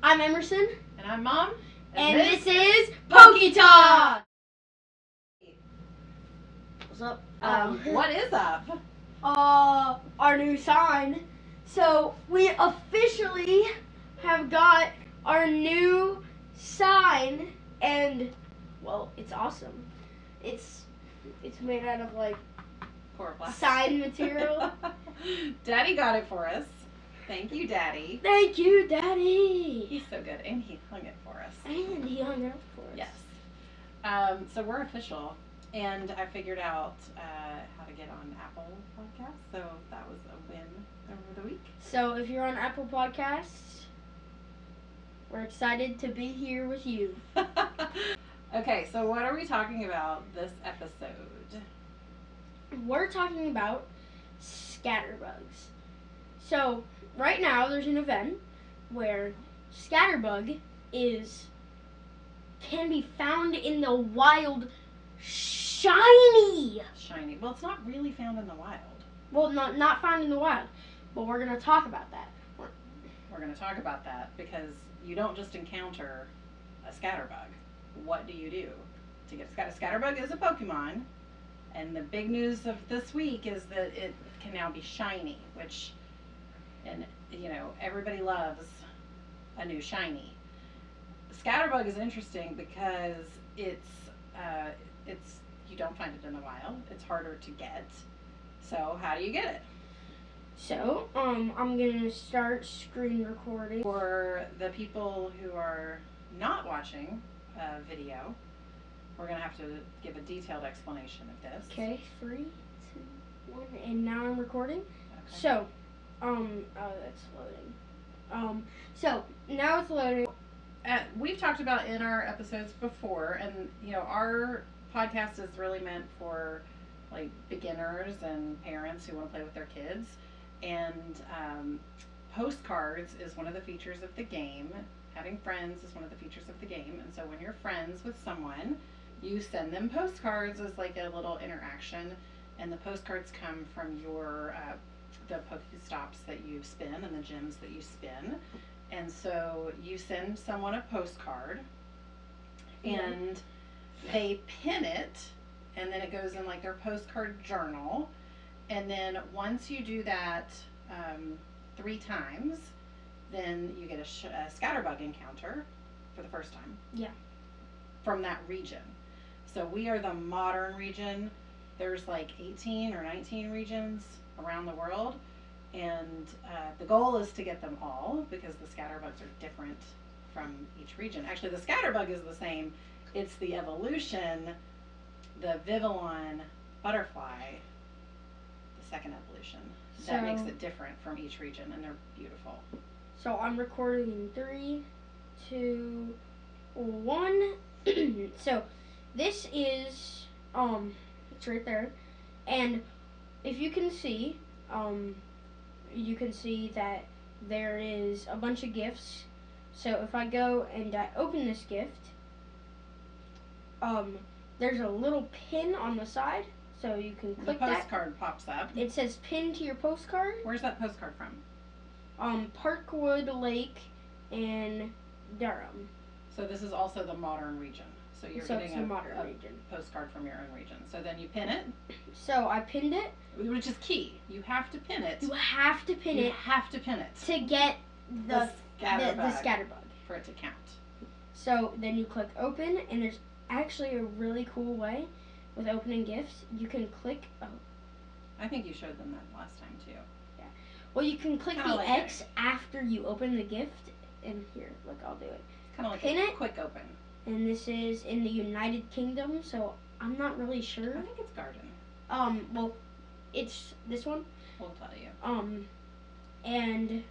I'm Emerson. And I'm Mom. And this is PokéTalk! What's up? What is up? Our new sign. So, we officially have got our new sign, and, well, it's awesome. It's made out of, like, sign material. Daddy got it for us. Thank you, Daddy. Thank you, Daddy. He's so good, and he hung it for us. And he hung it up for us. Yes. So we're official, and I figured out how to get on Apple Podcasts, so that was a win over the week. So if you're on Apple Podcasts, we're excited to be here with you. Okay, so what are we talking about this episode? We're talking about Scatterbugs. So, right now there's an event where Scatterbug can be found in the wild shiny. Shiny. Well, it's not really found in the wild. Well, not found in the wild, but we're going to talk about that. We're going to talk about that because you don't just encounter a Scatterbug. What do you do to get a Scatterbug? Is a Pokemon, and the big news of this week is that it can now be shiny, which, and you know, everybody loves a new shiny. Scatterbug is interesting because it's you don't find it in the wild. It's harder to get. So how do you get it? So I'm gonna start screen recording. For the people who are not watching a video, we're gonna have to give a detailed explanation of this. Okay, 3, 2, 1, and now I'm recording. Okay. So, oh, that's loading. So now it's loading. We've talked about in our episodes before, and you know, our podcast is really meant for like beginners and parents who want to play with their kids. And Postcards is one of the features of the game. Having friends is one of the features of the game. And so when you're friends with someone, you send them postcards as like a little interaction. And the postcards come from your the Pokestops that you spin and the gyms that you spin. And so you send someone a postcard, and they pin it, and then it goes in like their postcard journal. And then once you do that 3 times, then you get a Scatterbug encounter for the first time. Yeah. From that region. So we are the modern region. There's like 18 or 19 regions around the world. And the goal is to get them all because the Scatterbugs are different from each region. Actually, the Scatterbug is the same. It's the evolution, the Vivillon butterfly, the second evolution, that makes it different from each region, and they're beautiful. So I'm recording in 3, 2, 1. So this is it's right there, and if you can see, you can see that there is a bunch of gifts. So if I go and I open this gift, there's a little pin on the side, so you can click that. The postcard pops up. It says pin to your postcard. Where's that postcard from? Parkwood Lake in Durham. So this is also the modern region. So you're getting a postcard from your own region. So then you pin it. So I pinned it. Which is key. You have to pin it. You have to pin it. You have to pin it. To get the Scatterbug. For it to count. So then you click open, and there's actually a really cool way with opening gifts. You can click, I think you showed them that last time too. Yeah. Well, you can click the like X after you open the gift. And here, look, I'll do it. It's kind of like pin a quick open. And this is in the United Kingdom, so I'm not really sure. I think it's Garden. Well, it's this one. We'll tell you. And,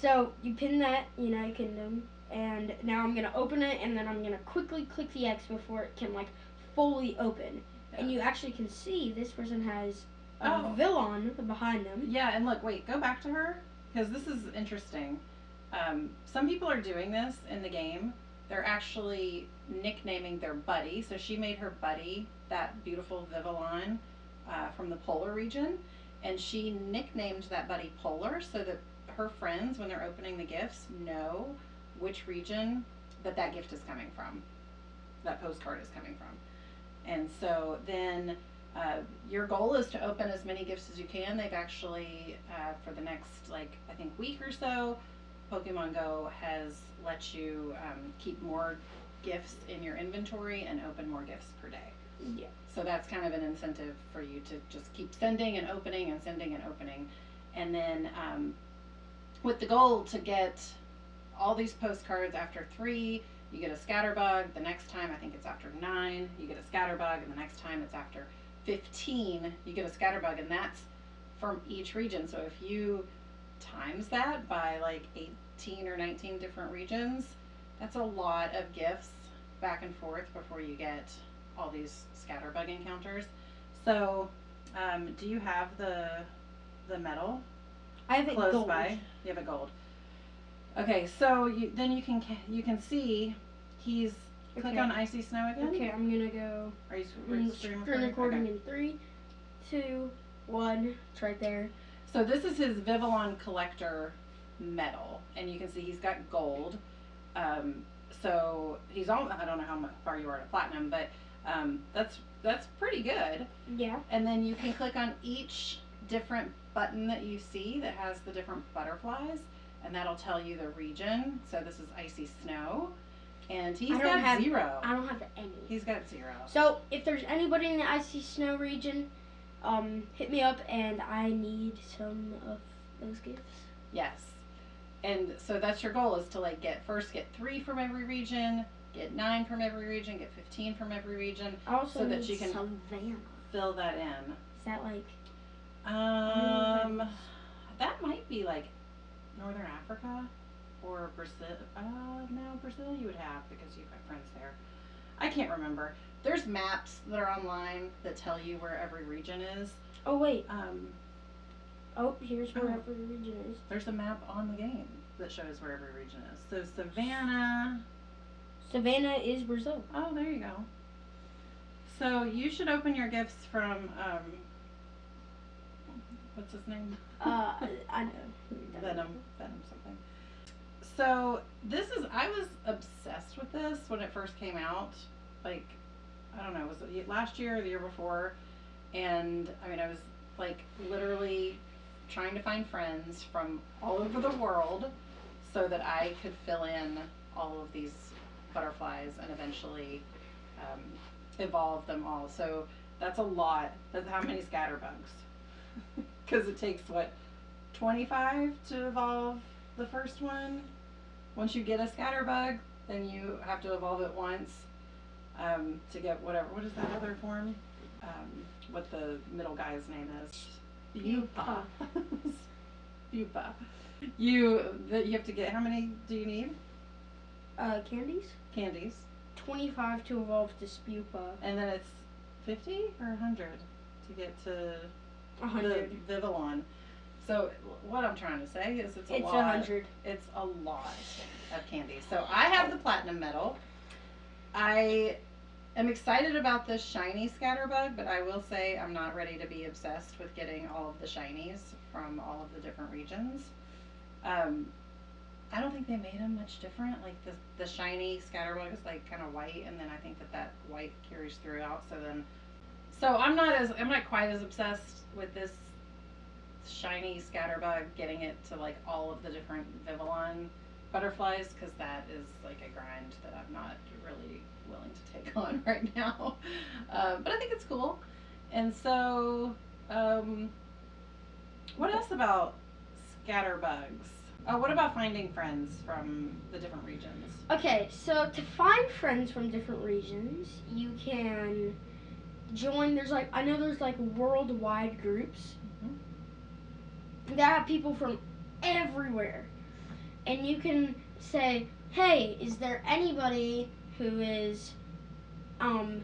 so you pin that, United Kingdom, and now I'm going to open it, and then I'm going to quickly click the X before it can, like, fully open. Yeah. And you actually can see this person has a Vivillon behind them. Yeah, and look, wait, go back to her, because this is interesting. Some people are doing this in the game. They're actually nicknaming their buddy. So she made her buddy that beautiful Vivillon from the polar region. and she nicknamed that buddy Polar so that her friends, when they're opening the gifts, know which region that gift is coming from, that postcard is coming from. And so then your goal is to open as many gifts as you can. They've actually, for the next, I think week or so, Pokemon GO has let you keep more gifts in your inventory and open more gifts per day. Yeah. So that's kind of an incentive for you to just keep sending and opening and sending and opening. And then with the goal to get all these postcards after 3, you get a Scatterbug. The next time, I think it's after 9, you get a Scatterbug. And the next time it's after 15, you get a Scatterbug. And that's from each region. So if you times that by 18 or 19 different regions, that's a lot of gifts back and forth before you get all these Scatterbug encounters. So do you have the medal? I have it close gold. by. You have a gold. Okay, so then you can see he's click on Icy Snow again. Okay, I'm gonna go. Are you screen recording in 3, 2, 1. It's right there. So this is his Vivillon collector medal, and you can see he's got gold. So he's all, I don't know how far you are to platinum, but that's pretty good. Yeah. And then you can click on each different button that you see that has the different butterflies, and that'll tell you the region. So this is Icy Snow, and he's got 0. I don't have any. He's got 0. So if there's anybody in the Icy Snow region, hit me up, and I need some of those gifts. Yes. And so that's your goal, is to get 3 from every region, get 9 from every region, get 15 from every region, Also so that you can Savannah. fill that in. Is that that might be Northern Africa or Brazil. No, Brazil you would have because you've got friends there. I can't remember. There's maps that are online that tell you where every region is. Oh wait. Oh, here's where every region is. There's a map on the game that shows where every region is. So Savannah. Savannah is Brazil. Oh, there you go. So you should open your gifts from what's his name? I know. Venom something. So I was obsessed with this when it first came out. I don't know, was it last year or the year before? And I was literally trying to find friends from all over the world so that I could fill in all of these butterflies and eventually evolve them all. So that's a lot. That's how many Scatterbugs? Because it takes 25 to evolve the first one. Once you get a Scatterbug, then you have to evolve it once to get whatever. What is that other form? What the middle guy's name is? Pupa. Pupa. You have to get, how many do you need? Candies? Candies. 25 to evolve to Spupa. And then it's 50 or 100 to get to 100. the Vivillon. So what I'm trying to say is it's a lot. 100. It's a lot of candy. So I have the platinum medal. I am excited about this shiny Scatterbug, but I will say I'm not ready to be obsessed with getting all of the shinies from all of the different regions. I don't think they made them much different. The shiny Scatterbug is kind of white, and then I think that white carries throughout. So I'm not quite as obsessed with this shiny Scatterbug, getting it to all of the different Vivillon butterflies, because that is a grind that I'm not really willing to take on right now. But I think it's cool. And so what else about Scatterbugs? Oh, what about finding friends from the different regions? Okay, so to find friends from different regions, you can join. I know there's worldwide groups that have people from everywhere, and you can say, hey, is there anybody who is in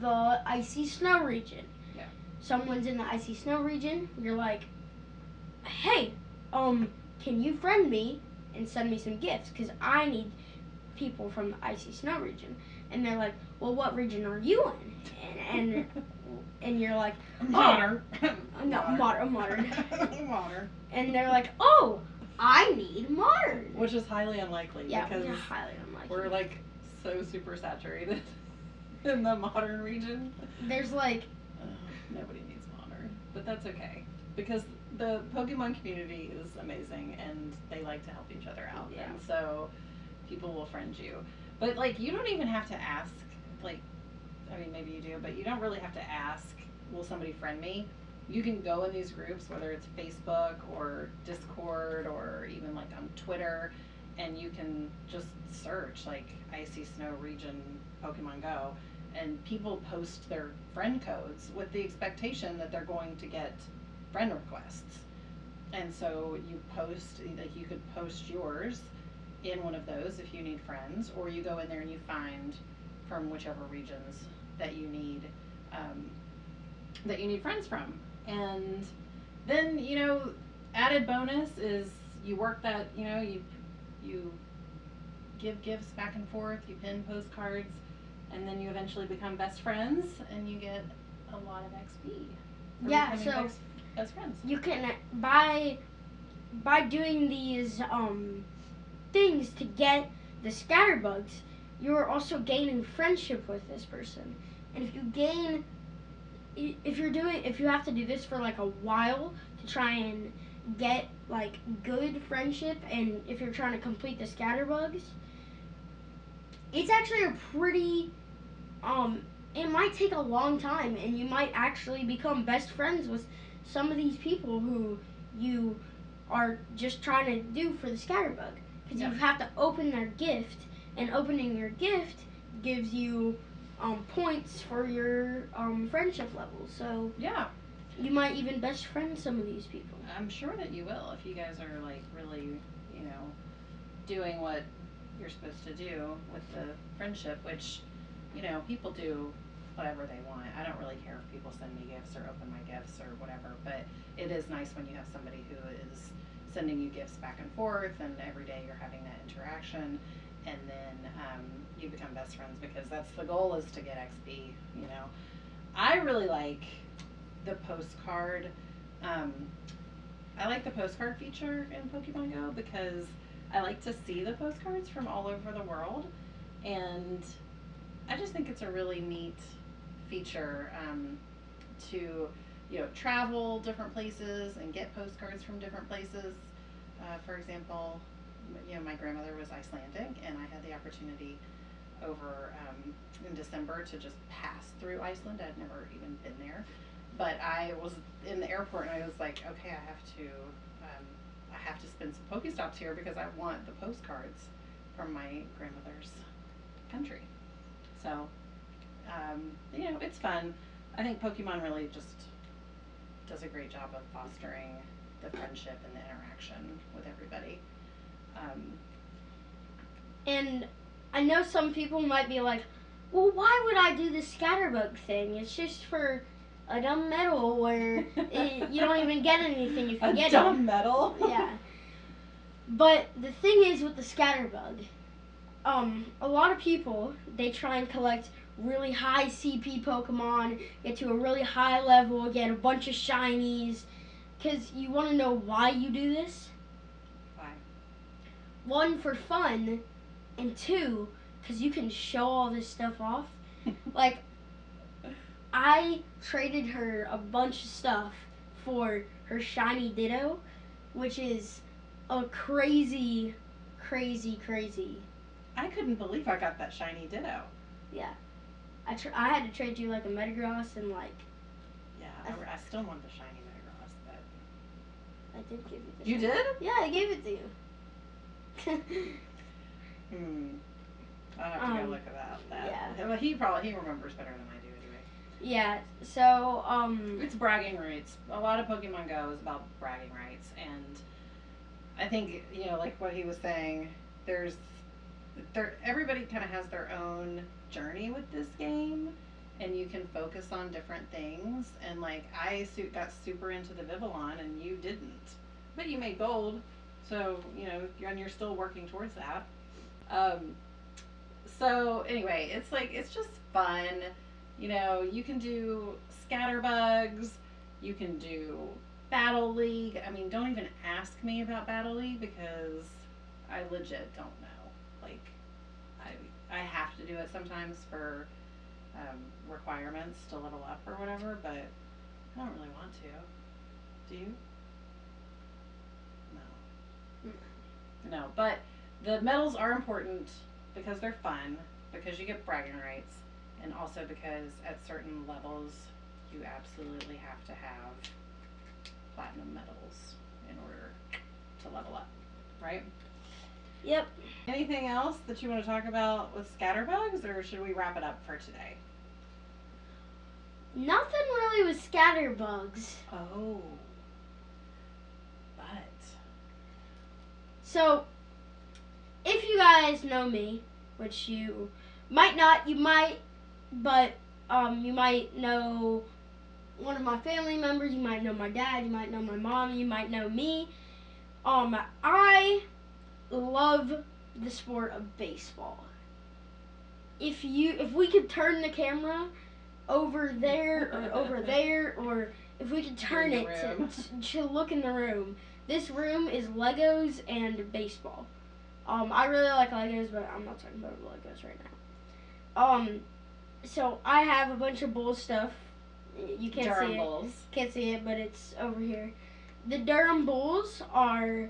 the Icy Snow region? Yeah. Someone's in the Icy Snow region. You're like, hey, can you friend me and send me some gifts, because I need people from the Icy Snow region. And they're like, well, what region are you in? and you're like, oh, modern. not modern. Modern. And they're like, oh, I need modern. Which is highly unlikely. Yeah, because highly unlikely. we're like so super saturated in the modern region. There's like nobody needs modern, but that's okay because the Pokemon community is amazing and they like to help each other out. Yeah. And so people will friend you. But like you don't even have to ask, like, I mean maybe you do, but you don't really have to ask, will somebody friend me? You can go in these groups, whether it's Facebook or Discord or even like on Twitter, and you can just search like Icy Snow Region Pokemon Go, and people post their friend codes with the expectation that they're going to get friend requests. And so you post, like you could post yours in one of those if you need friends, or you go in there and you find from whichever regions that you need friends from. And then, you know, added bonus is you work that, you know, you give gifts back and forth, you pin postcards, and then you eventually become best friends and you get a lot of XP. Yeah, so best friends. You can by doing these things to get the scatterbugs, you're also gaining friendship with this person. And if you have to do this for like a while to try and get like good friendship, and if you're trying to complete the scatterbugs, it's actually a pretty it might take a long time, and you might actually become best friends with some of these people who you are just trying to do for the scatterbug, because you have to open their gift, and opening their gift gives you points for your friendship level. So yeah, you might even best friend some of these people. I'm sure that you will if you guys are like really, you know, doing what you're supposed to do with the friendship, which, you know, people do whatever they want. I don't really care if people send me gifts or open my gifts or whatever, but it is nice when you have somebody who is sending you gifts back and forth, and every day you're having that interaction, and then you become best friends, because that's the goal, is to get XP, you know. I really like the postcard. I like the postcard feature in Pokemon Go because I like to see the postcards from all over the world, and I just think it's a really neat feature to, you know, travel different places and get postcards from different places. For example, you know, my grandmother was Icelandic, and I had the opportunity over in December to just pass through Iceland. I'd never even been there, but I was in the airport and I was like, okay, I have to spend some Pokestops here because I want the postcards from my grandmother's country. So, you know, it's fun. I think Pokemon really just does a great job of fostering the friendship and the interaction with everybody. And I know some people might be like, well, why would I do the scatterbug thing? It's just for a dumb medal where you don't even get anything if you get it. A dumb medal? Yeah. But the thing is with the scatterbug, a lot of people, they try and collect really high CP Pokemon, get to a really high level, get a bunch of shinies. Because you want to know why you do this? Why? 1, for fun, and 2, because you can show all this stuff off. Like, I traded her a bunch of stuff for her shiny Ditto, which is a crazy. I couldn't believe I got that shiny Ditto. Yeah. I had to trade you like a Metagross and like... Yeah, I still want the shiny Metagross, but... I did give you the You shiny. did? Yeah, I gave it to you. I'll have to go look about that. Yeah. Well, he remembers better than I do anyway. Yeah, so, It's bragging rights. A lot of Pokemon Go is about bragging rights, and I think, you know, like what he was saying, everybody kind of has their own journey with this game, and you can focus on different things, and like I got super into the Vivillon and you didn't, but you made gold, so you know, you're still working towards that. So anyway, it's just fun. You know, you can do Scatterbugs. You can do Battle League. I mean, don't even ask me about Battle League because I legit don't know. Like, I have to do it sometimes for requirements to level up or whatever, but I don't really want to. Do you? No. No, but the medals are important because they're fun, because you get bragging rights, and also because at certain levels you absolutely have to have platinum medals in order to level up, right? Yep. Anything else that you want to talk about with Scatterbugs, or should we wrap it up for today? Nothing really with Scatterbugs. Oh. But. So, if you guys know me, which you might not, you might, but you might know one of my family members, you might know my dad, you might know my mom, you might know me. I love the sport of baseball. If we could turn the camera over there or over there, or if we could turn it to look in the room. This room is Legos and baseball. I really like Legos, but I'm not talking about Legos right now. So I have a bunch of Bulls stuff. You can't Durham see it. Bulls. Can't see it, but it's over here. The Durham Bulls are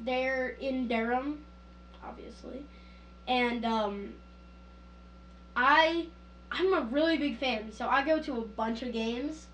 they're in Durham, obviously, and I'm a really big fan. So I go to a bunch of games,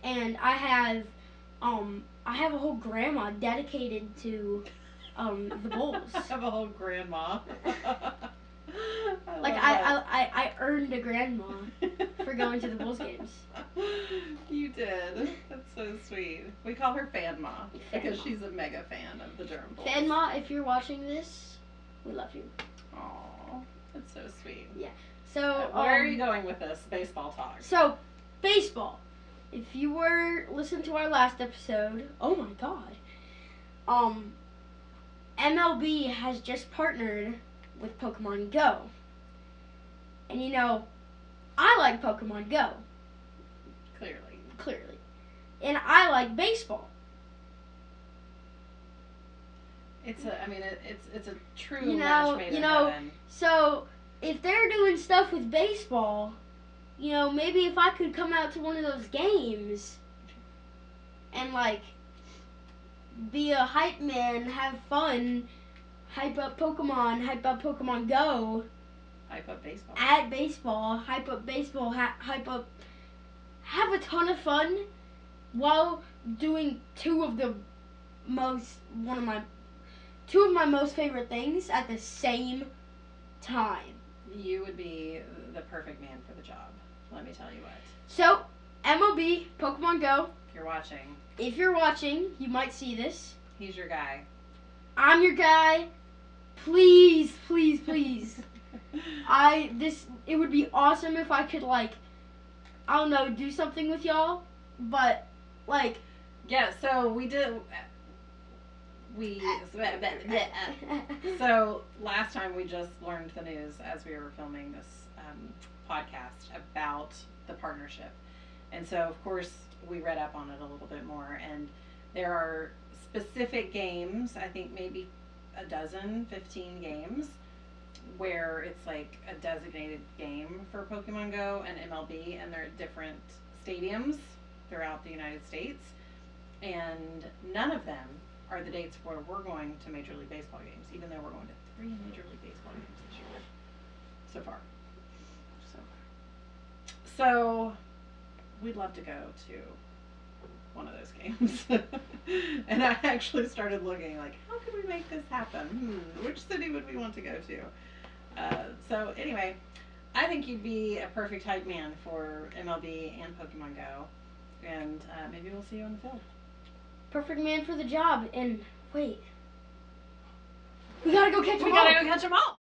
and I have a whole grandma dedicated to the Bulls. I have a whole grandma. I earned a grandma for going to the Bulls games. You did. That's so sweet. We call her Fan Ma because Ma. she's a mega fan of the Durham Bulls. Fan Ma, if you're watching this, we love you. Aw, that's so sweet. Yeah. So where are you going with this baseball talk? So, baseball. If you were listening to our last episode, oh my god. MLB has just partnered with Pokemon GO. And you know, I like Pokemon GO. Clearly. And I like baseball. It's a true match made in heaven. So if they're doing stuff with baseball, maybe if I could come out to one of those games and be a hype man, have fun, hype up Pokemon, hype up Pokemon GO, hype up baseball, add baseball, hype up baseball, hype up, have a ton of fun while doing two of my most favorite things at the same time. You would be the perfect man for the job. Let me tell you what. So, MLB Pokémon GO. If you're watching, you might see this. He's your guy. I'm your guy. Please, please, please. It would be awesome if I could do something with y'all, but yeah, so so last time we just learned the news as we were filming this podcast about the partnership. And so, of course, we read up on it a little bit more. And there are specific games, I think maybe 15 games, where it's like a designated game for Pokemon GO and MLB. And they're at different stadiums throughout the United States. And none of them are the dates where we're going to Major League Baseball games, even though we're going to 3 Major League Baseball games this year so far. So we'd love to go to one of those games. And I actually started looking how could we make this happen? Which city would we want to go to? So anyway, I think you'd be a perfect hype man for MLB and Pokemon GO. And maybe we'll see you on the field. Perfect man for the job. And wait, we gotta go catch them all.